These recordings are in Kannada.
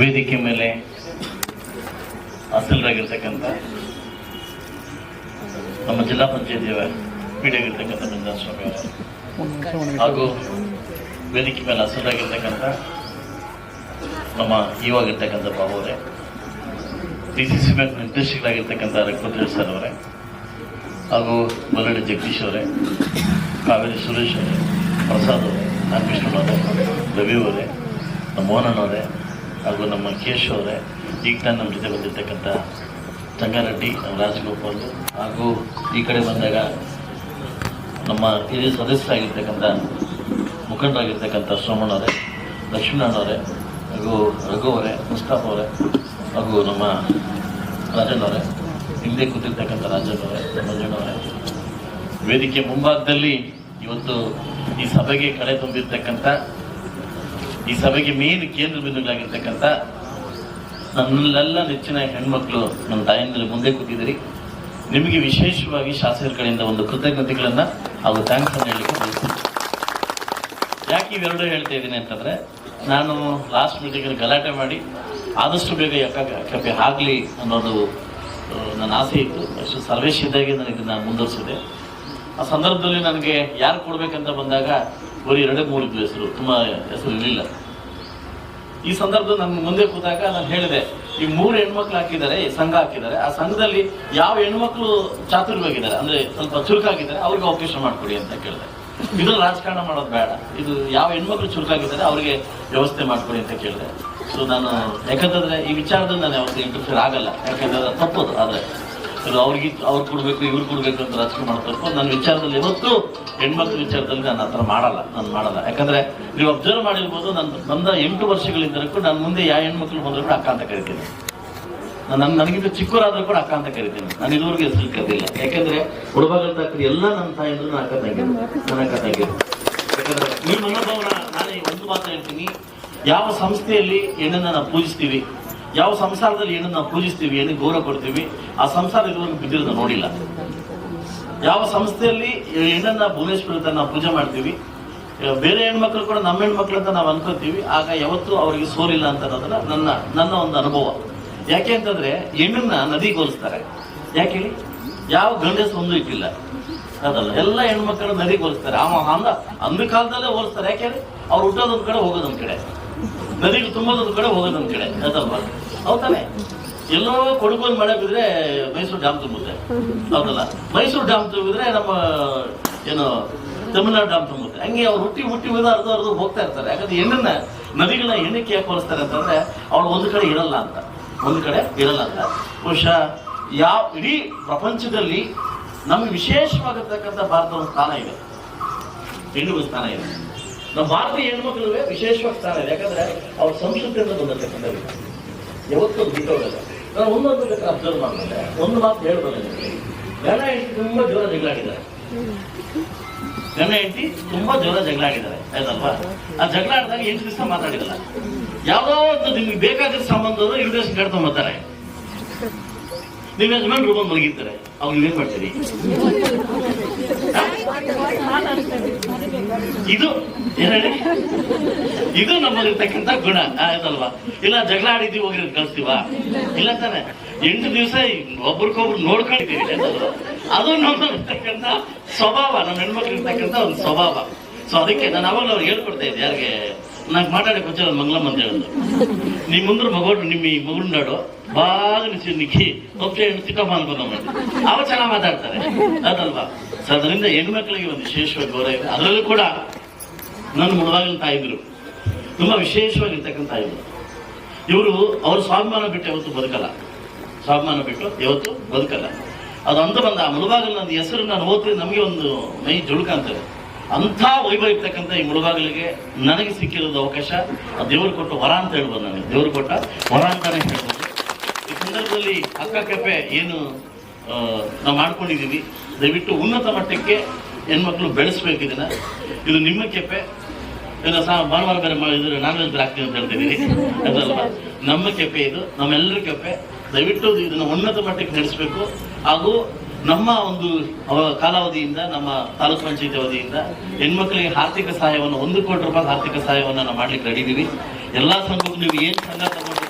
ವೇದಿಕೆ ಮೇಲೆ ಹಾಸನರಾಗಿರ್ತಕ್ಕಂಥ ನಮ್ಮ ಜಿಲ್ಲಾ ಪಂಚಾಯತಿಯ ಪೀಡಿಯಾಗಿರ್ತಕ್ಕಂಥ ಮಂಜುನಾಥ ಸ್ವಾಮಿ ಅವರು ಹಾಗೂ ವೇದಿಕೆ ಮೇಲೆ ಹಾಸನರಾಗಿರ್ತಕ್ಕಂಥ ನಮ್ಮ ಇವಾಗಿರ್ತಕ್ಕಂಥ ಬಾಬು ಅವರೇ, DCC ಬ್ಯಾಂಕ್ ನಿರ್ದೇಶಕರಾಗಿರ್ತಕ್ಕಂಥ ರಘುಪತಿ ಸರ್ ಅವರೇ, ಹಾಗೂ ಮಲ್ಲಡಿ ಜಗದೀಶ್ ಅವರೇ, ಕಾವೇರಿ ಸುರೇಶ್ ಅವರೇ, ಪ್ರಸಾದ್ ಅವರೇ, ನಾಗಕೃಷ್ಣನವರೇ, ರವಿ ಅವರೇ, ನಮ್ಮ ಮೋಹನ್ ಅವರೇ, ಹಾಗೂ ನಮ್ಮ ಕೇಶವ್ ಅವರೇ, ಈಗ ನಾನು ನಮ್ಮ ಜೊತೆ ಬಂದಿರ್ತಕ್ಕಂಥ ಚಂಗಾರೆಡ್ಡಿ, ನಮ್ಮ ರಾಜಗೋಪಾಲ್, ಹಾಗೂ ಈ ಕಡೆ ಬಂದಾಗ ನಮ್ಮ ಹಿರಿಯ ಸದಸ್ಯರಾಗಿರ್ತಕ್ಕಂಥ ಮುಖಂಡರಾಗಿರ್ತಕ್ಕಂಥ ಸೋಮಣ್ಣ ಅವರೇ, ಲಕ್ಷ್ಮೀನಾರಾಯಣ ಅವರೇ, ಹಾಗೂ ರಘು ಅವರೇ, ಮುಸ್ತಾಫ್ ಅವರೇ, ಹಾಗೂ ನಮ್ಮ ರಾಜಣ್ಣ ಅವರೇ, ಹಿಂದೆ ಕೂತಿರ್ತಕ್ಕಂಥ ರಾಜಣ್ಣ ಅವರೇ, ಮಂಜಣ್ಣ ಅವರೇ, ವೇದಿಕೆ ಮುಂಭಾಗದಲ್ಲಿ ಇವತ್ತು ಈ ಸಭೆಗೆ ಕಳೆ ತುಂಬಿರ್ತಕ್ಕಂಥ, ಈ ಸಭೆಗೆ ಮೇನ್ ಕೇಂದ್ರ ಬಿಂದುಗಳಾಗಿರ್ತಕ್ಕಂಥ ನನ್ನೆಲ್ಲ ನೆಚ್ಚಿನ ಹೆಣ್ಮಕ್ಳು, ನನ್ನ ತಾಯಂದಿರು ಮುಂದೆ ಕೂತಿದ್ದೀರಿ. ನಿಮಗೆ ವಿಶೇಷವಾಗಿ ಶಾಸಕರ ಕಡೆಯಿಂದ ಒಂದು ಕೃತಜ್ಞತೆಗಳನ್ನು ಹಾಗೂ ಥ್ಯಾಂಕ್ಸ್ ಅನ್ನು ಹೇಳಲಿಕ್ಕೆ ಬಯಸ್ತೀನಿ. ಯಾಕೆ ಇವೆರಡೂ ಹೇಳ್ತಾ ಇದ್ದೀನಿ ಅಂತಂದರೆ, ನಾನು ಲಾಸ್ಟ್ ಮೀಟಿಂಗಲ್ಲಿ ಗಲಾಟೆ ಮಾಡಿ ಆದಷ್ಟು ಬೇಗ ಯಾಕೆ ಆಗಲಿ ಅನ್ನೋದು ನನ್ನ ಆಸೆ ಇತ್ತು. ಅಷ್ಟು ಸರ್ವೇಶ್ ಇದ್ದಾಗೆ ನಾನು ಇದನ್ನು ಮುಂದುವರಿಸಿದೆ. ಆ ಸಂದರ್ಭದಲ್ಲಿ ನನಗೆ ಯಾರು ಕೊಡಬೇಕಂತ ಬಂದಾಗ ಬರೀ 2-3 ಹೆಸರು, ತುಂಬ ಹೆಸರು ಇರಲಿಲ್ಲ. ಈ ಸಂದರ್ಭದಲ್ಲಿ ನನ್ನ ಮುಂದೆ ಕೂತಾಗ ನಾನು ಹೇಳಿದೆ, ಈ 3 ಹೆಣ್ಮಕ್ಳು ಹಾಕಿದ್ದಾರೆ, ಸಂಘ ಹಾಕಿದ್ದಾರೆ, ಆ ಸಂಘದಲ್ಲಿ ಯಾವ ಹೆಣ್ಮಕ್ಳು ಚಾತುರ್ಯವಾಗಿದ್ದಾರೆ, ಅಂದರೆ ಸ್ವಲ್ಪ ಚುರುಕಾಗಿದ್ದಾರೆ, ಅವ್ರಿಗೆ ಅವಕಾಶ ಮಾಡಿಕೊಡಿ ಅಂತ ಕೇಳಿದೆ. ಇದು ರಾಜಕಾರಣ ಮಾಡೋದು ಬೇಡ, ಇದು ಯಾವ ಹೆಣ್ಮಕ್ಳು ಚುರುಕಾಗಿದ್ದಾರೆ ಅವರಿಗೆ ವ್ಯವಸ್ಥೆ ಮಾಡಿಕೊಡಿ ಅಂತ ಕೇಳಿದೆ. ಸೊ ನಾನು ಯಾಕಂತಂದರೆ ಈ ವಿಚಾರದಲ್ಲಿ ನಾನು ಯಾವತ್ತೂ ಇಂಟರ್ಫಿಯರ್ ಆಗಲ್ಲ, ಯಾಕಂದರೆ ತಪ್ಪೋದು. ಆದರೆ ಅವ್ರು ಕೊಡಬೇಕು, ಇವ್ರು ಕೊಡಬೇಕು ಅಂತ ರಾಜಕೀಯ ಮಾಡ್ತಾರೆ. ನನ್ನ ವಿಚಾರದಲ್ಲಿ ಯಾವತ್ತೂ ಹೆಣ್ಮಕ್ಳ ವಿಚಾರದಲ್ಲಿ ನಾನು ಆ ಥರ ಮಾಡಲ್ಲ. ಯಾಕಂದರೆ ನೀವು ಅಬ್ಸರ್ವ್ ಮಾಡಿರ್ಬೋದು, ನಾನು ಬಂದ 8 ವರ್ಷಗಳಿಂದಲೂ ನಾನು ಮುಂದೆ ಯಾವ ಹೆಣ್ಮಕ್ಳು ಬಂದರೂ ಕೂಡ ಅಕ್ಕ ಅಂತ ಕರಿತೀನಿ. ನನಗಿಂತ ಚಿಕ್ಕವರಾದ್ರೂ ಕೂಡ ಅಕ್ಕ ಅಂತ ಕರಿತೀನಿ. ನಾನು ಇದುವರೆಗೆ ಹೆಸರು ಕರೆದಿಲ್ಲ. ಯಾಕೆಂದರೆ ಹುಡುಗಗಳಂತ ಎಲ್ಲ ನನ್ನ ತಾಯಿದ್ರು ನನ್ನ ಅಕ್ಕ ತಂಗಿರು. ಯಾಕಂದರೆ ಈ ಮನೋಭಾವನ ನಾನೇ ಒಂದು ಮಾತು ಹೇಳ್ತೀನಿ, ಯಾವ ಸಂಸ್ಥೆಯಲ್ಲಿ ಹೆಣ್ಣನ್ನು ನಾವು ಪೂಜಿಸ್ತೀವಿ, ಯಾವ ಸಂಸಾರದಲ್ಲಿ ಹೆಣ್ಣನ್ನು ನಾವು ಪೂಜಿಸ್ತೀವಿ, ಹೆಣ್ಣಿಗೆ ಗೌರವ ಕೊಡ್ತೀವಿ, ಆ ಸಂಸಾರ ಇದುವರೆಗೂ ಬಿದ್ದಿರೋದು ನೋಡಿಲ್ಲ. ಯಾವ ಸಂಸ್ಥೆಯಲ್ಲಿ ಹೆಣ್ಣನ್ನು ಭುವನೇಶ್ವರ ಅಂತ ನಾವು ಪೂಜೆ ಮಾಡ್ತೀವಿ, ಬೇರೆ ಹೆಣ್ಮಕ್ಳು ಕೂಡ ನಮ್ಮ ಹೆಣ್ಮಕ್ಳು ಅಂತ ನಾವು ಅನ್ಕೋತೀವಿ, ಆಗ ಯಾವತ್ತೂ ಅವರಿಗೆ ಸೋಲಿಲ್ಲ ಅಂತ ಅನ್ನೋದನ್ನ ನನ್ನ ಒಂದು ಅನುಭವ. ಯಾಕೆ ಅಂತಂದ್ರೆ ಹೆಣ್ಣನ್ನ ನದಿಗೆ ಹೋಲಿಸ್ತಾರೆ. ಯಾಕೆ ಹೇಳಿ? ಯಾವ ಗಂಡಸು ಒಂದು ಇಟ್ಟಿಲ್ಲ ಅದಲ್ಲ, ಎಲ್ಲ ಹೆಣ್ಮಕ್ಳು ನದಿಗೆ ಹೋಲಿಸ್ತಾರೆ. ಅಂದ ಕಾಲದಲ್ಲೇ ಹೋಲಿಸ್ತಾರೆ. ಯಾಕೆ ಹೇಳಿ? ಅವ್ರು ಹುಟ್ಟೋದೊಂದ್ ಕಡೆ ಹೋಗೋದೊಂದ್ ಕಡೆ, ನದಿಗೆ ತುಂಬೋದೊಂದ್ ಕಡೆ ಹೋಗೋದೊಂದ್ ಕಡೆ, ಅದಲ್ವಾ? ಹೌದಾನೆ? ಎಲ್ಲೋ ಕೊಡಗಲ್ಲಿ ಮಳೆ ಬಿದ್ರೆ ಮೈಸೂರು ಡ್ಯಾಮ್ ತುಂಬುತ್ತೆ, ಹೌದಲ್ಲ? ಮೈಸೂರು ಡ್ಯಾಮ್ ತುಂಬಿದ್ರೆ ನಮ್ಮ ಏನು ತಮಿಳ್ನಾಡು ಡ್ಯಾಮ್ ತುಂಬುತ್ತೆ. ಹಂಗೆ ಅವ್ರು ಹುಟ್ಟಿ ಅರ್ಧ ಹೋಗ್ತಾ ಇರ್ತಾರೆ. ಯಾಕಂದ್ರೆ ಹೆಣ್ಣನ್ನ ನದಿಗಳನ್ನ ಹೆಣ್ಣಕ್ಕೆ ಯಾಕೆ ಹೋಲಿಸ್ತಾರೆ ಅಂತಂದ್ರೆ, ಅವಳು ಒಂದು ಕಡೆ ಇರಲ್ಲ ಅಂತ. ಬಹುಶಃ ಇಡೀ ಪ್ರಪಂಚದಲ್ಲಿ ನಮಗೆ ವಿಶೇಷವಾಗಿರ್ತಕ್ಕಂಥ ಭಾರತ ಒಂದು ಸ್ಥಾನ ಇದೆ, ಹೆಣ್ಣು ಸ್ಥಾನ ಇದೆ. ನಮ್ಮ ಭಾರತೀಯ ಹೆಣ್ಮಕ್ಳಿಗೆ ವಿಶೇಷವಾಗಿ ಸ್ಥಾನ ಇದೆ. ಯಾಕಂದ್ರೆ ಅವ್ರ ಸಂಸ್ಕೃತಿಯಿಂದ ಬಂದಿರ್ತಕ್ಕಂಥ ಯಾವತ್ತೂ ಬಿಟ್ಟೋಗಲ್ಲ. ನಾನು ಒಂದೊಂದು ಬೇಕಾದ್ರೆ ಅಬ್ಸರ್ವ್ ಮಾಡಿದ್ರೆ ಒಂದು ಮಾತು ಹೇಳ್ಬೋದು, ಗಂಡ ಹೆಂಡತಿ ತುಂಬಾ ಜೋರ ಜಗಳಾಡಿದ್ದಾರೆ. ಆಯ್ತಲ್ವಾ? ಆ ಜಗಳ ಆಡಿದಾಗ 8 ದಿವಸ ಮಾತಾಡಿರಲ್ಲ. ಯಾವುದೋ ಒಂದು ನಿಮ್ಗೆ ಬೇಕಾದ ಸಂಬಂಧದವರು ಇನ್ವಿಟೇಷನ್ ಕಟ್ಕೊಂಡ್ಬರ್ತಾರೆ. ನೀವು ಯಜಮಾನ್ರು ಬಂದು ಮಲಗಿರ್ತಾರೆ, ಅವ್ರು ನೀವೇನ್ ಮಾಡ್ತೀರಿ? ಇದು ಏನೇಳಿ, ಇದು ನಮ್ಮಲ್ಲಿರ್ತಕ್ಕಂಥ ಗುಣ, ಆಯ್ತಲ್ವಾ? ಇಲ್ಲ ಜಗಳ ಆಡಿದ್ದೀವಿ ಹೋಗಿರೋದು ಕಳಿಸ್ತೀವ? ಇಲ್ಲ ತಾನೆ. 8 ದಿವಸ ಒಬ್ರಿಗೊಬ್ರು ನೋಡ್ಕೊಂಡಿದ್ದೀವಿ, ಆಯ್ತಲ್ವಾ? ಅದು ನಮ್ಮಲ್ಲಿರ್ತಕ್ಕಂಥ ಸ್ವಭಾವ, ನಮ್ಮ ಹೆಣ್ಮಕ್ಳು ಇರ್ತಕ್ಕಂಥ ಒಂದು ಸ್ವಭಾವ. ಸೊ ಅದಕ್ಕೆ ನಾನು ಅವಾಗಲೂ ಅವ್ರಿಗೆ ಹೇಳ್ಕೊಡ್ತಾ ಇದ್ದೆ, ಯಾರಿಗೆ ನಂಗೆ ಮಾತಾಡಕ್ಕೆ ಮುಂಚೆ ಮಂಗಳಮ್ಮ ಅಂತ ಹೇಳಿದ್ರು, ನಿಮ್ಮ ಮುಂದ್ರ ಮಗಳು ನಿಮ್ಮ ಈ ಮಗುಂಡಾಡು ಬಾಗ ನಿಕ್ಕಿ ಒಬ್ಬ ಹೆಣ್ಣು ಚಿಕ್ಕಮ್ಮ ಅನ್ಕೊಂಡ ಮಾಡಿ ಅವ ಚೆನ್ನಾಗಿ ಮಾತಾಡ್ತಾರೆ, ಅದಲ್ವಾ? ಸೊ ಅದರಿಂದ ಹೆಣ್ಮಕ್ಳಿಗೆ ಒಂದು ವಿಶೇಷವಾಗಿ ಗೌರವ ಇದೆ. ಅದರಲ್ಲೂ ಕೂಡ ನನ್ನ ಮುಳುವಾಗಿನ ತಾಯಿದ್ರು ತುಂಬಾ ವಿಶೇಷವಾಗಿರ್ತಕ್ಕಂಥ ತಾಯಿದ್ರು. ಇವರು ಅವ್ರ ಸ್ವಾಭಿಮಾನ ಬಿಟ್ಟು ಯಾವತ್ತು ಬದುಕಲ್ಲ. ಅದು ಅಂತ ಬಂದ ಆ ಮುಳುಬಾಗಿಲು ನನ್ನ ಹೆಸರು ನಾನು ಓದ್ತಿದ್ರೆ ನಮಗೆ ಒಂದು ಮೈ ಜುಳುಕ ಅಂತಾರೆ. ಅಂಥ ವೈಭವ ಇರ್ತಕ್ಕಂಥ ಈ ಮುಳುಬಾಗಿಲಿಗೆ ನನಗೆ ಸಿಕ್ಕಿರೋದು ಅವಕಾಶ ದೇವರು ಕೊಟ್ಟ ವರ ಅಂತ ಹೇಳ್ಬೋದು. ನನಗೆ ದೇವರು ಕೊಟ್ಟ ವರ ಅಂತಾನೆ ಹೇಳ್ಬೋದು. ಈ ಸಂದರ್ಭದಲ್ಲಿ ಅಕ್ಕ ಕೆಪೆ ಏನು ನಾವು ಮಾಡ್ಕೊಂಡಿದ್ದೀವಿ, ದಯವಿಟ್ಟು ಉನ್ನತ ಮಟ್ಟಕ್ಕೆ ಹೆಣ್ಮಕ್ಳು ಬೆಳೆಸ್ಬೇಕು ಇದನ್ನ. ಇದು ನಿಮ್ಮ ಕೆಪೆ. ಭಾನುವಾರ ಬೇರೆ ಮಾಡಿದ್ರೆ ನಾನ್ ವೆಜ್ ಹಾಕ್ತೀವಿ ಅಂತ ಹೇಳ್ತಿದ್ದೀವಿ, ಅದಲ್ವಾ? ನಮ್ಮ ಕೆಪೆ ಇದು, ನಮ್ಮೆಲ್ಲರ ಕೆಪೆ. ದಯವಿಟ್ಟು ಇದನ್ನು ಉನ್ನತ ಮಟ್ಟಕ್ಕೆ ನಡೆಸಬೇಕು. ಹಾಗೂ ನಮ್ಮ ಒಂದು ಕಾಲಾವಧಿಯಿಂದ, ನಮ್ಮ ತಾಲೂಕು ಪಂಚಾಯತಿ ಅವಧಿಯಿಂದ ಹೆಣ್ಮಕ್ಳಿಗೆ ಆರ್ಥಿಕ ಸಹಾಯವನ್ನು 1 ಕೋಟಿ ರೂಪಾಯಿ ಆರ್ಥಿಕ ಸಹಾಯವನ್ನು ನಾವು ಮಾಡ್ಲಿಕ್ಕೆ ರೆಡಿ ಇದೀವಿ. ಎಲ್ಲಾ ಸಂಘಕ್ಕೂ ನೀವು ಏನ್ ಸಂಘ ತಗೊಂಡು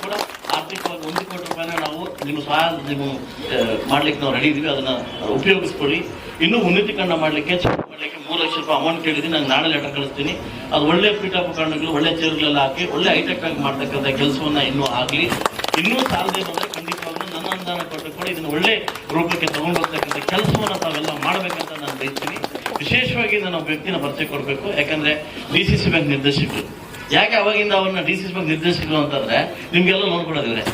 ನಿಮ್ಮ ಸಹಾಯ ನೀವು ಮಾಡ್ಲಿಕ್ಕೆ ನಾವು ರೆಡಿ ಇದೀವಿ, ಅದನ್ನ ಉಪಯೋಗಿಸ್ಕೊಳ್ಳಿ. ಇನ್ನೂ ಉನ್ನತೀಕರಣ ಮಾಡಲಿಕ್ಕೆ 3 ಲಕ್ಷ ರೂಪಾಯಿ ಅಮೌಂಟ್ ಕೇಳಿದ್ದೀನಿ, ನಾನು ನಾಳೆ ಲೆಟರ್ ಕಳಿಸ್ತೀನಿ. ಅದು ಒಳ್ಳೆ ಪೀಠೋಪಕರಣಗಳು, ಒಳ್ಳೆ ಚೇರ್ಗಳೆಲ್ಲ ಹಾಕಿ ಒಳ್ಳೆ ಹೈಟೆಕ್ ಆಗಿ ಮಾಡ್ತಕ್ಕಂಥ ಕೆಲಸವನ್ನ ಇನ್ನೂ ಆಗಲಿ. ಇನ್ನೂ ಸಾಲದೆ ಬಂದರೆ ಖಂಡಿತವಾಗ್ಲೂ ನನ್ನ ಅನುದಾನ ಕೊಟ್ಟು ಕೂಡ ಇದನ್ನು ಒಳ್ಳೆ ರೂಪಕ್ಕೆ ತಗೊಂಡು ಹೋಗ್ತಕ್ಕಂಥ ಕೆಲಸವನ್ನ ತಾವೆಲ್ಲ ಮಾಡಬೇಕಂತ ನಾನು ಬಯಸ್ತೀನಿ. ವಿಶೇಷವಾಗಿ ನಾನು ಒಬ್ಬ ವ್ಯಕ್ತಿನ ಪರಿಚಯ ಕೊಡಬೇಕು, ಯಾಕಂದ್ರೆ DCC ಬ್ಯಾಂಕ್ ನಿರ್ದೇಶಕರು. ಯಾಕೆ ಅವಾಗಿಂದ ಅವ್ರನ್ನ DCC ಬ್ಯಾಂಕ್ ನಿರ್ದೇಶಕರು ಅಂತಂದ್ರೆ ನಿಮ್ಗೆಲ್ಲ ಲೋನ್ ಕೊಡೋದಿವ್ರೆ,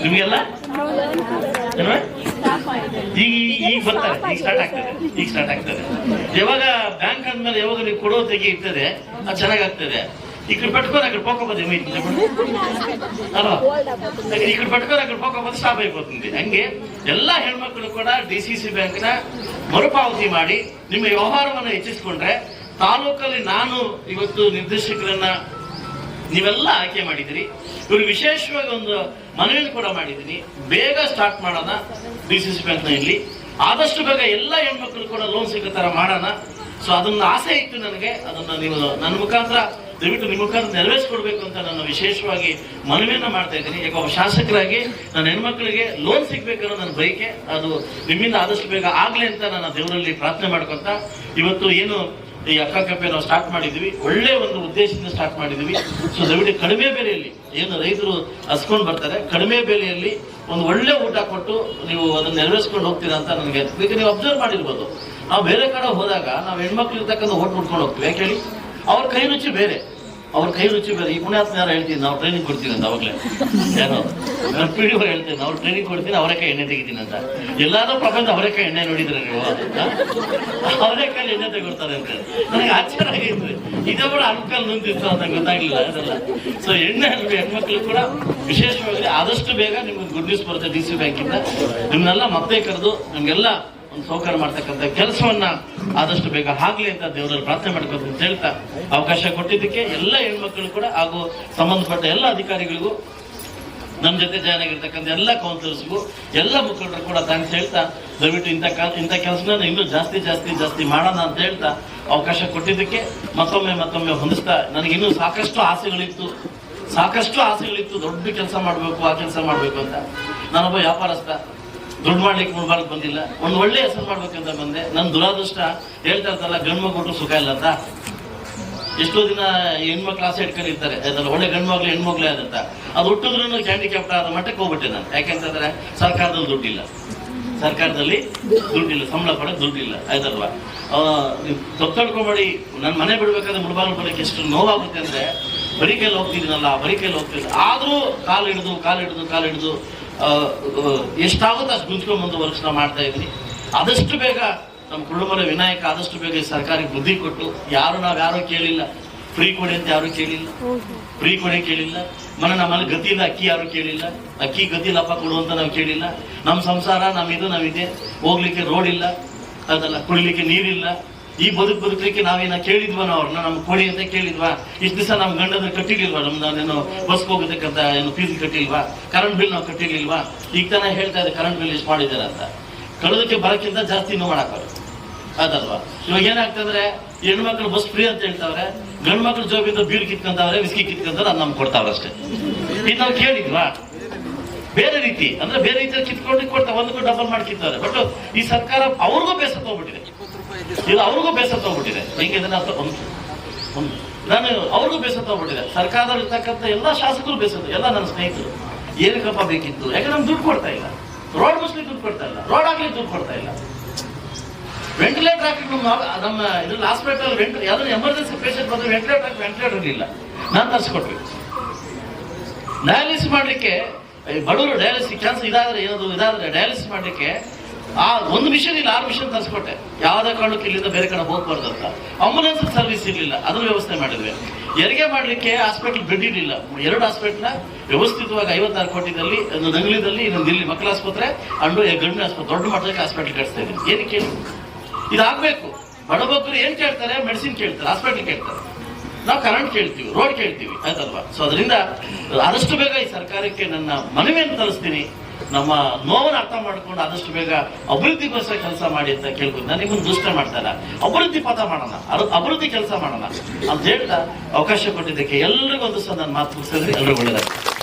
ನಿಮ್ಗೆಲ್ಲ ಈಗ ಬರ್ತಾರೆ, ಈಗ ಸ್ಟಾರ್ಟ್ ಆಗ್ತದೆ. ಯಾವಾಗ ಬ್ಯಾಂಕ್ ಅಂದ್ಮೇಲೆ ಯಾವಾಗ ನೀವು ಕೊಡೋ ತೆಗೆ ಇರ್ತದೆ ಅದು ಚೆನ್ನಾಗಾಗ್ತದೆ. ಈ ಕಡೆ ಪಟ್ಕೊಂಡು ಆ ಕಡೆ పోకపోతే ಅಲ್ವಾ, ಈ ಕಡೆ ಪಟ್ಕೊಂಡು ಆ ಕಡೆ పోకపోతే ಸ್ಟಾಪ್ అయిపోతుంది. ಹಂಗೆ ಎಲ್ಲ ಹೆಣ್ಮಕ್ಳು ಕೂಡ DCC ಬ್ಯಾಂಕ್ನ ಮರುಪಾವತಿ ಮಾಡಿ ನಿಮ್ಮ ವ್ಯವಹಾರವನ್ನು ಹೆಚ್ಚಿಸಿಕೊಂಡ್ರೆ, ತಾಲೂಕಲ್ಲಿ ನಾನು ಇವತ್ತು ನಿರ್ದೇಶಕರನ್ನ ನೀವೆಲ್ಲ ಆಯ್ಕೆ ಮಾಡಿದಿರಿ, ಇವರು ವಿಶೇಷವಾಗಿ ಒಂದು ಮನವಿಯನ್ನು ಕೂಡ ಮಾಡಿದ್ದೀನಿ, ಬೇಗ ಸ್ಟಾರ್ಟ್ ಮಾಡೋಣ DCC ಬ್ಯಾಂಕ್ನ ಇಲ್ಲಿ. ಆದಷ್ಟು ಬೇಗ ಎಲ್ಲ ಹೆಣ್ಮಕ್ಳು ಕೂಡ ಲೋನ್ ಸಿಗೋ ತರ ಮಾಡೋಣ. ಸೊ ಅದನ್ನ ಆಸೆ ಇತ್ತು ನನಗೆ, ಅದನ್ನ ನೀವು ನನ್ನ ಮುಖಾಂತರ ದಯವಿಟ್ಟು ನಿಮ್ಮ ಮುಖಾಂತರ ನೆರವೇರಿಸ್ಕೊಡ್ಬೇಕು ಅಂತ ನಾನು ವಿಶೇಷವಾಗಿ ಮನವಿಯನ್ನ ಮಾಡ್ತಾ ಇದ್ದೀನಿ. ಈಗ ಒಬ್ಬ ಶಾಸಕರಾಗಿ ನನ್ನ ಹೆಣ್ಮಕ್ಳಿಗೆ ಲೋನ್ ಸಿಗ್ಬೇಕನ್ನೋ ನನ್ನ ಬಯಕೆ, ಅದು ನಿಮ್ಮಿಂದ ಆದಷ್ಟು ಬೇಗ ಆಗ್ಲಿ ಅಂತ ನಾನು ದೇವರಲ್ಲಿ ಪ್ರಾರ್ಥನೆ ಮಾಡ್ಕೊಂತ ಇವತ್ತು ಏನು ಈ ಅಕ್ಕ ಕಪ್ಪೆ ನಾವು ಸ್ಟಾರ್ಟ್ ಮಾಡಿದ್ವಿ, ಒಳ್ಳೆ ಒಂದು ಉದ್ದೇಶದಿಂದ ಸ್ಟಾರ್ಟ್ ಮಾಡಿದ್ವಿ. ಸೊ ದಯವಿಟ್ಟು ಕಡಿಮೆ ಬೆಲೆಯಲ್ಲಿ ಏನು ರೈತರು ಹಸ್ಕೊಂಡು ಬರ್ತಾರೆ, ಕಡಿಮೆ ಬೆಲೆಯಲ್ಲಿ ಒಂದು ಒಳ್ಳೆ ಊಟ ಕೊಟ್ಟು ನೀವು ಅದನ್ನ ನೆರವೇರಿಸ್ಕೊಂಡು ಹೋಗ್ತೀರಾ ಅಂತ ನನಗೆ. ಈಗ ನೀವು ಅಬ್ಸರ್ವ್ ಮಾಡಿರ್ಬೋದು, ನಾವು ಬೇರೆ ಕಡೆ ಹೋದಾಗ ನಾವು ಹೆಣ್ಮಕ್ಳು ಇರ್ತಕ್ಕಂಥ ಓಟ್ ಮುಟ್ಕೊಂಡು ಹೋಗ್ತೀವಿ. ಯಾಕೆ ಹೇಳಿ, ಅವ್ರ ಕೈ ರುಚಿ ಬೇರೆ. ಈ ಪುಣ್ಯಾತ್ಮ ಯಾರು ಹೇಳ್ತೀನಿ, ನಾವು ಟ್ರೈನಿಂಗ್ ಕೊಡ್ತೀವಿ ಅಂತ ಅವಾಗಲೇ ಯಾರೋ ನನ್ನ PDO ಹೇಳ್ತೀನಿ, ಅವ್ರು ಟ್ರೈನಿಂಗ್ ಕೊಡ್ತೀನಿ, ಅವರೇಕಾಯಿ ಎಣ್ಣೆ ತೆಗಿತೀನಿ ಅಂತ. ಎಲ್ಲಾದ್ರೂ ಪ್ರಪಂಚ ಅವರೇಕಾಯಿ ಎಣ್ಣೆ ನೋಡಿದ್ರೆ ನೀವು, ಅವರೇಕಾಯಿ ಎಣ್ಣೆ ತೆಗೊಡ್ತಾರೆ ಅಂತ ನನಗೆ ಆಶ್ಚರ್ಯ ಆಗಿತ್ತು. ಇದೇ ಕೂಡ ಅಂಕಲ್ ನಿಂತಿತ್ತು ಅಂತ ಗೊತ್ತಾಗ್ಲಿಲ್ಲ ಅದೆಲ್ಲ. ಸೊ ಎಣ್ಣೆ ಹೆಣ್ಮಕ್ಳು ಕೂಡ ವಿಶೇಷವಾಗಿ ಆದಷ್ಟು ಬೇಗ ನಿಮ್ಗೆ ಗುಡ್ ನ್ಯೂಸ್ ಬರುತ್ತೆ DCC ಬ್ಯಾಂಕಿಂದ. ನಿಮ್ನೆಲ್ಲ ಮತ್ತೆ ಕರೆದು ನಿಮ್ಗೆಲ್ಲ ಒಂದು ಸೌಕರ್ಯ ಮಾಡ್ತಕ್ಕಂಥ ಕೆಲಸವನ್ನ ಆದಷ್ಟು ಬೇಗ ಆಗ್ಲಿ ಅಂತ ದೇವರಲ್ಲಿ ಪ್ರಾರ್ಥನೆ ಮಾಡ್ಬೇಕು ಅಂತ ಹೇಳ್ತಾ, ಅವಕಾಶ ಕೊಟ್ಟಿದ್ದಕ್ಕೆ ಎಲ್ಲ ಹೆಣ್ಮಕ್ಳು ಕೂಡ ಹಾಗೂ ಸಂಬಂಧಪಟ್ಟ ಎಲ್ಲ ಅಧಿಕಾರಿಗಳಿಗೂ, ನಮ್ಮ ಜೊತೆ ಜಾಯ್ನ್ ಆಗಿರ್ತಕ್ಕಂಥ ಎಲ್ಲ ಕೌನ್ಸಿಲರ್ಸ್ಗೂ, ಎಲ್ಲ ಮುಖಂಡರು ಕೂಡ ಥ್ಯಾಂಕ್ಸ್ ಹೇಳ್ತಾ, ದಯವಿಟ್ಟು ಇಂಥ ಕೆಲಸನ ಇನ್ನೂ ಜಾಸ್ತಿ ಮಾಡೋಣ ಅಂತ ಹೇಳ್ತಾ ಅವಕಾಶ ಕೊಟ್ಟಿದ್ದಕ್ಕೆ ಮತ್ತೊಮ್ಮೆ ಹೊಂದಿಸ್ತಾ, ನನಗೆ ಇನ್ನೂ ಸಾಕಷ್ಟು ಆಸೆಗಳಿತ್ತು, ದೊಡ್ಡ ಕೆಲಸ ಮಾಡಬೇಕು, ಆ ಕೆಲಸ ಮಾಡಬೇಕು ಅಂತ. ನಾನೊಬ್ಬ ವ್ಯಾಪಾರಸ್ಥ, ದುಡ್ಡು ಮಾಡ್ಲಿಕ್ಕೆ ಮುಳ್ಬಾರ್ದು ಬಂದಿಲ್ಲ, ಒಂದು ಒಳ್ಳೆ ಹೆಸರು ಮಾಡ್ಬೇಕಂತ ಬಂದೆ. ನನ್ನ ದುರಾದೃಷ್ಟ ಹೇಳ್ತಾ ಇರ್ತಲ್ಲ, ಗಂಡು ಮಗು ಸುಖ ಇಲ್ಲ ಅಂತ. ಎಷ್ಟೋ ದಿನ ಹೆಣ್ಮಕ್ಳು ಆಸೆ ಇಟ್ಕೊಂಡಿರ್ತಾರೆ, ಅದಲ್ಲ ಒಳ್ಳೆ ಗಂಡು ಮಗ್ಳು ಹೆಣ್ಮಗ್ಳೇ ಆದಂತ. ಅದು ಹುಟ್ಟಿದ್ರು ಹ್ಯಾಂಡಿಕ್ಯಾಪ್ಟ್ ಆದ ಮಟ್ಟಕ್ಕೆ ಹೋಗ್ಬಿಟ್ಟೆ ನಾನು. ಯಾಕೆಂತಂದ್ರೆ ಸರ್ಕಾರದಲ್ಲಿ ದುಡ್ಡಿಲ್ಲ, ಸಂಬಳ ಪಡೆದು ದುಡ್ಡಿಲ್ಲ, ಆಯ್ತಲ್ವಾ. ನೀವು ತಪ್ಪಿಡ್ಕೊಂಬೇಡಿ, ನನ್ನ ಮನೆ ಬಿಡ್ಬೇಕಾದ್ರೆ ಮುಳ್ಬಾಗ್ಲು ಬರೋಕ್ಕೆ ಎಷ್ಟು ನೋವಾಗುತ್ತೆ ಅಂದ್ರೆ, ಬರೀ ಕೈಲಿ ಹೋಗ್ತಿದ್ದೀನಲ್ಲ, ಆದ್ರೂ ಕಾಲು ಹಿಡಿದು ಎಷ್ಟಾಗುತ್ತೆ ಅಷ್ಟು ಗುಂಜ್ಕೊಂಡ್ಬಂದು ವರ್ಕ್ಸ್ನ ಮಾಡ್ತಾ ಇದ್ದೀನಿ. ಆದಷ್ಟು ಬೇಗ ನಮ್ಮ ಕುರುಡುಮಲೆ ವಿನಾಯಕ ಆದಷ್ಟು ಬೇಗ ಸರ್ಕಾರಿ ಬುದ್ಧಿ ಕೊಟ್ಟು, ನಾವ್ಯಾರೋ ಕೇಳಿಲ್ಲ, ಫ್ರೀ ಕೊಡಿ ಅಂತ ಯಾರು ಕೇಳಿಲ್ಲ, ನಮ್ಮಲ್ಲಿ ಗತಿ ಇಲ್ಲ, ಅಕ್ಕಿ ಯಾರು ಕೇಳಿಲ್ಲ, ಅಕ್ಕಿ ಗತಿ ಇಲ್ಲಪ್ಪ ಕೊಡುವಂತ ನಾವು ಕೇಳಿಲ್ಲ. ನಮ್ಮ ಸಂಸಾರ ನಮ್ಮಿದೆ, ಹೋಗ್ಲಿಕ್ಕೆ ರೋಡ್ ಇಲ್ಲ, ಅದಲ್ಲ ಕುಡಿಲಿಕ್ಕೆ ನೀರಿಲ್ಲ. ಈ ಬದುಕಲಿಕ್ಕೆ ನಾವೇನ ಕೇಳಿದ್ವಾ, ಅವ್ರನ್ನ ನಮ್ಗೆ ಕೊಡಿ ಅಂತ ಕೇಳಿದ್ವಾ? ಇಷ್ಟು ದಿವಸ ನಮ್ ಗಂಡದ್ರೆ ಕಟ್ಟಿರ್ಲಿಲ್ವಾ? ನಮ್ದೇನು ಬಸ್ಗೆ ಹೋಗೋದಕ್ಕಂತ ಏನು ಫೀಸ್ ಕಟ್ಟಿಲ್ವಾ? ಕರೆಂಟ್ ಬಿಲ್ ನಾವು ಕಟ್ಟಿರ್ಲಿಲ್ವಾ? ಈಗ ತಾನೇ ಹೇಳ್ತಾ ಇದೆ ಕರೆಂಟ್ ಬಿಲ್ ಎಷ್ಟು ಮಾಡಿದ್ದಾರೆ ಅಂತ. ಕಳೆದಕ್ಕೆ ಬರಕ್ಕಿಂತ ಜಾಸ್ತಿ ಇನ್ನೂ ಮಾಡಾಕವ್ರೆ, ಅದಲ್ವಾ. ಇವಾಗ ಏನಾಗ್ತಂದ್ರೆ ಹೆಣ್ಮಕ್ಳು ಬಸ್ ಫ್ರೀ ಅಂತ ಹೇಳ್ತಾವ್ರೆ, ಗಂಡು ಮಕ್ಳು ಜೋಬಿಂದ ಬೀರ್ ಕಿತ್ಕೊಂತವ್ರೆ, ವಿಸ್ಕಿ ಕಿತ್ಕೊಂತಾರೆ, ಅದು ನಮ್ಗೆ ಕೊಡ್ತಾವ್ರೆ ಅಷ್ಟೇ. ಇದು ನಾವು ಕೇಳಿದ್ವಾ? ಬೇರೆ ರೀತಿಯಲ್ಲಿ ಕಿತ್ಕೊಂಡು ಕೊಡ್ತಾ ಒಂದಕ್ಕೂ ಡಬಲ್ ಮಾಡಿ ಕಿತ್ತಾರೆ. ಬಟ್ ಈ ಸರ್ಕಾರ ಅವ್ರಿಗೂ ಬೇಸತ್ತ ಹೋಗ್ಬಿಟ್ಟಿದೆ, ಹೆಂಗೆ ನಾನು ಅವ್ರಿಗೂ ಬೇಸತ್ತ ಹೋಗ್ಬಿಟ್ಟಿದೆ. ಸರ್ಕಾರದಲ್ಲಿ ಇರ್ತಕ್ಕಂಥ ಎಲ್ಲ ಶಾಸಕರು ಬೇಸತ್ತು, ಎಲ್ಲ ನನ್ನ ಸ್ನೇಹಿತರು. ಏನಕ್ಕಪ್ಪ ಬೇಕಿತ್ತು? ಯಾಕಂದ್ರೆ ನಮ್ಗೆ ದುಡ್ಡು ಕೊಡ್ತಾ ಇಲ್ಲ, ರೋಡ್ ಮುಸ್ಲಿಕ್ಕೆ ದುಡ್ಡು ಕೊಡ್ತಾ ಇಲ್ಲ, ರೋಡ್ ಹಾಕ್ಲಿಕ್ಕೆ ದುಡ್ಡು ಕೊಡ್ತಾ ಇಲ್ಲ, ವೆಂಟಿಲೇಟರ್ ಹಾಕಿ ನಮ್ಮ ಇದ್ರಲ್ಲಿ ಹಾಸ್ಪಿಟಲ್ ಯಾವ್ದಾದ್ರು ಎಮರ್ಜೆನ್ಸಿ ಪೇಷಂಟ್ ಬಂದ್ರೆ ವೆಂಟಿಲೇಟರ್ ಇರಲಿಲ್ಲ, ನಾನು ತರಿಸ್ಕೊಟ್ವಿ. ಡಯಾಲಿಸಿಸ್ ಮಾಡ್ಲಿಕ್ಕೆ ಬಡವರು ಡಯಾಲಿಸಿಸ್ ಕ್ಯಾನ್ಸರ್ ಇದಾದ್ರೆ ಡಯಾಲಿಸಿಸ್ ಮಾಡ್ಲಿಕ್ಕೆ ಒಂದು ಮಿಷನ್ ಇಲ್ಲ, 6 ಮಿಷನ್ ತರಿಸ್ಕೊಟ್ಟೆ. ಯಾವುದೇ ಕಾರಣಕ್ಕೆ ಇಲ್ಲಿಂದ ಬೇರೆ ಕಡೆ ಹೋಗ್ಬಾರ್ದು ಅಂತ. ಆಂಬುಲೆನ್ಸ್ ಸರ್ವಿಸ್ ಇರಲಿಲ್ಲ, ಅದನ್ನ ವ್ಯವಸ್ಥೆ ಮಾಡಿದ್ವಿ. ಹೆರಿಗೆ ಮಾಡ್ಲಿಕ್ಕೆ ಹಾಸ್ಪಿಟಲ್ ಬೆಡ್ ಇರಲಿಲ್ಲ, 2 ಹಾಸ್ಪಿಟಲ್ ವ್ಯವಸ್ಥಿತವಾಗಿ 56 ಕೋಟಿದಲ್ಲಿ, ಒಂದು ನಂಗ್ಲಿದಲ್ಲಿ, ಇನ್ನೊಂದು ಇಲ್ಲಿ ಮಕ್ಕಳ ಆಸ್ಪತ್ರೆ ಅಂಡು ಗಂಡು ಆಸ್ಪತ್ರೆ, ದೊಡ್ಡ ಮಟ್ಟಕ್ಕೆ ಹಾಸ್ಪಿಟಲ್ ಕಟ್ಸ್ತಾ ಇದ್ದೀನಿ. ಏನಕ್ಕೆ ಇದಾಗಬೇಕು? ಬಡಬಗ್ಗರು ಏನ್ ಕೇಳ್ತಾರೆ? ಮೆಡಿಸಿನ್ ಕೇಳ್ತಾರೆ, ಹಾಸ್ಪಿಟಲ್ ಕೇಳ್ತಾರೆ. ನಾವು ಕರೆಂಟ್ ಕೇಳ್ತೀವಿ, ರೋಡ್ ಕೇಳ್ತೀವಿ, ಆಯ್ತಲ್ವಾ. ಸೊ ಅದರಿಂದ ಆದಷ್ಟು ಬೇಗ ಈ ಸರ್ಕಾರಕ್ಕೆ ನನ್ನ ಮನವಿಯನ್ನು ತರಿಸ್ತೀನಿ. ನಮ್ಮ ನೋವನ್ನು ಅರ್ಥ ಮಾಡ್ಕೊಂಡು ಆದಷ್ಟು ಬೇಗ ಅಭಿವೃದ್ಧಿಗೋಸ್ಕರ ಕೆಲಸ ಮಾಡಿ ಅಂತ ಕೇಳ್ಕೊಂಡು, ನಾನು ನಿಮ್ಮನ್ನು ದುಷ್ಟ ಮಾಡ್ತಾರ, ಅಭಿವೃದ್ಧಿ ಪಥ ಮಾಡೋಣ, ಅಭಿವೃದ್ಧಿ ಕೆಲಸ ಮಾಡೋಣ ಅಂತ ಹೇಳ್ತಾ ಅವಕಾಶ ಕೊಟ್ಟಿದ್ದಕ್ಕೆ ಎಲ್ರಿಗೂ ಒಂದು ಸಹ ನಾನು ಮಾತು ಮುಗಿಸಿದ್ರೆ ಎಲ್ರಿಗೂ ಒಳ್ಳೆಯದಾಗ್ತದೆ.